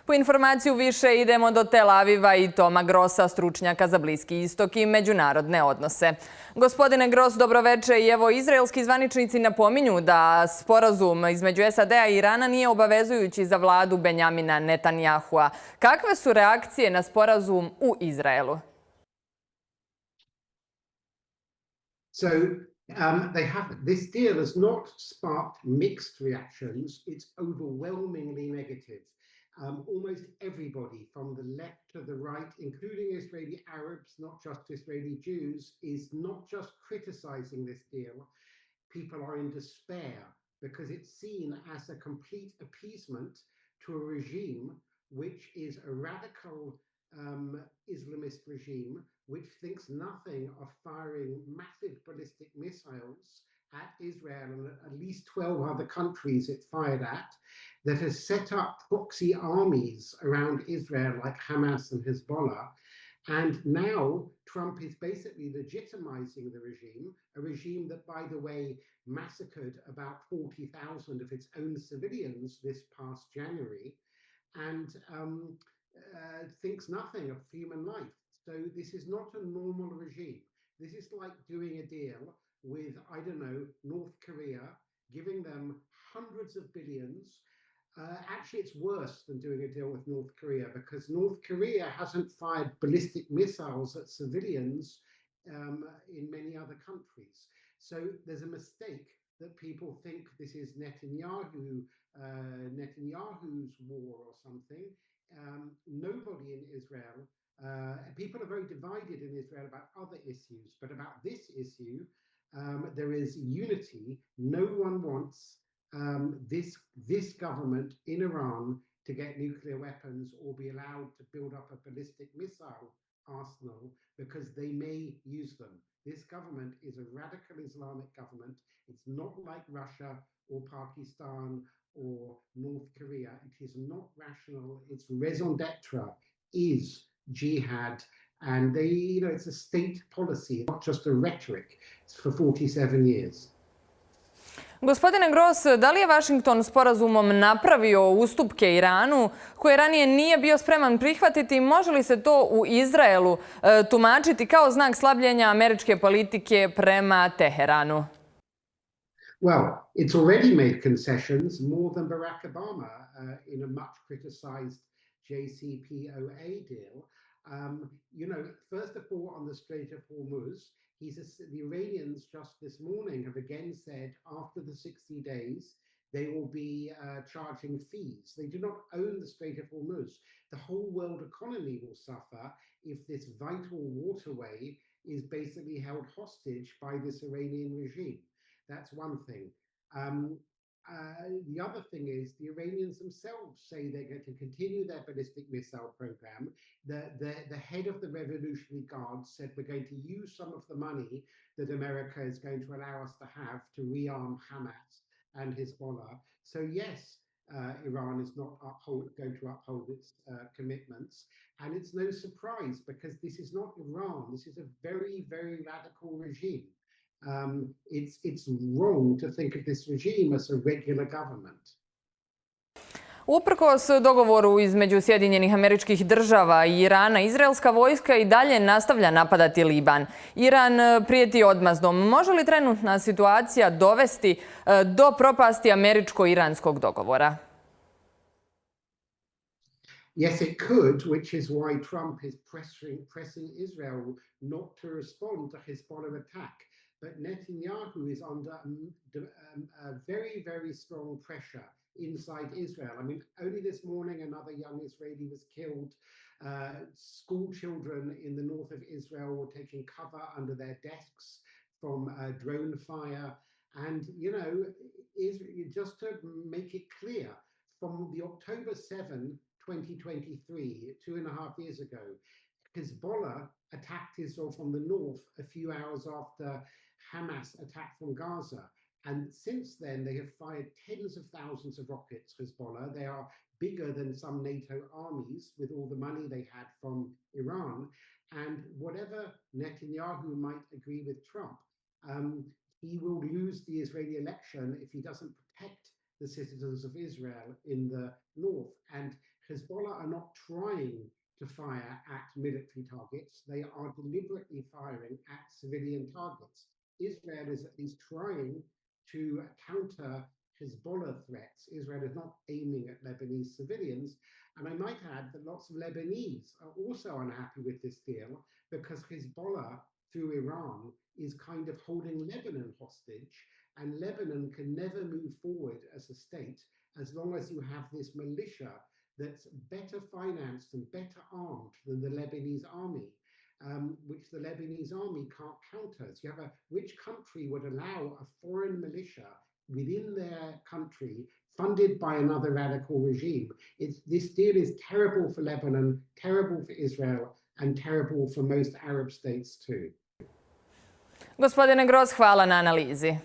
Po informaciju više idemo do Tel Aviva i Toma Grossa, stručnjaka za Bliski istok i međunarodne odnose. Gospodine Gross, dobroveče. I evo, izraelski zvaničnici napominju da sporazum između SAD-a i Irana nije obavezujući za vladu Benjamina Netanyahua. Kakve su reakcije na sporazum u Izraelu? This deal has not sparked mixed reactions. It's overwhelmingly negative. Almost everybody from the left to the right, including Israeli Arabs, not just Israeli Jews, is not just criticizing this deal. People are in despair because it's seen as a complete appeasement to a regime which is a radical Islamist regime which thinks nothing of firing massive ballistic missiles at Israel and at least 12 other countries it fired at, that has set up proxy armies around Israel like Hamas and Hezbollah. And now Trump is basically legitimizing the regime, a regime that, by the way, massacred about 40,000 of its own civilians this past January, and thinks nothing of human life. So this is not a normal regime. This is like doing a deal with, I don't know, North Korea, giving them hundreds of billions. Actually, it's worse than doing a deal with North Korea because North Korea hasn't fired ballistic missiles at civilians in many other countries. So there's a mistake that people think this is Netanyahu's war or something. Nobody in Israel, people are very divided in Israel about other issues, but about this issue, there is unity. No one wants this government in Iran to get nuclear weapons or be allowed to build up a ballistic missile arsenal because they may use them. This government is a radical Islamic government. It's not like Russia or Pakistan or North Korea. It is not rational. Its raison d'etre is jihad. And it's a state policy, not just a rhetoric for 47 years. Gospodine Gross, da li je Washington sporazumom napravio ustupke Iranu koje ranije nije bio spreman prihvatiti? Može li se to u Izraelu tumačiti kao znak slabljenja američke politike prema Teheranu? Well, it's already made concessions more than Barack Obama in a much criticized JCPOA deal. First of all, on the Strait of Hormuz, the Iranians just this morning have again said after the 60 days, they will be charging fees. They do not own the Strait of Hormuz. The whole world economy will suffer if this vital waterway is basically held hostage by this Iranian regime. That's one thing. The other thing is the Iranians themselves say they're going to continue their ballistic missile program. The head of the Revolutionary Guard said we're going to use some of the money that America is going to allow us to have to rearm Hamas and Hezbollah. So yes, Iran is not going to uphold its commitments. And it's no surprise because this is not Iran. This is a very, very radical regime. It's wrong to think of this regime as a regular government. Uprkos dogovoru između Sjedinjenih Američkih Država i Irana, izraelska vojska i dalje nastavlja napadati Liban. Iran prijeti odmazdom. Može li trenutna situacija dovesti do propasti američko-iranskog dogovora? Yes, it could, which is why Trump is pressing Israel not to respond to Hezbollah attack. But Netanyahu is under a very, very strong pressure inside Israel. I mean, only this morning, another young Israeli was killed. School children in the north of Israel were taking cover under their desks from drone fire. And, just to make it clear, from the October 7, 2023, 2.5 years ago, Hezbollah attacked Israel from the north a few hours after Hamas attacked from Gaza. And since then, they have fired tens of thousands of rockets, Hezbollah. They are bigger than some NATO armies with all the money they had from Iran. And whatever Netanyahu might agree with Trump, he will lose the Israeli election if he doesn't protect the citizens of Israel in the north. And Hezbollah are not trying to fire at military targets. They are deliberately firing at civilian targets. Israel is at least trying to counter Hezbollah threats. Israel is not aiming at Lebanese civilians. And I might add that lots of Lebanese are also unhappy with this deal because Hezbollah, through Iran, is kind of holding Lebanon hostage. And Lebanon can never move forward as a state as long as you have this militia that's better financed and better armed than the Lebanese army, which the Lebanese army can't counter. So you have which country would allow a foreign militia within their country funded by another radical regime? This deal is terrible for Lebanon, terrible for Israel, and terrible for most Arab states too. Gospodine Gross, hvala na analizi.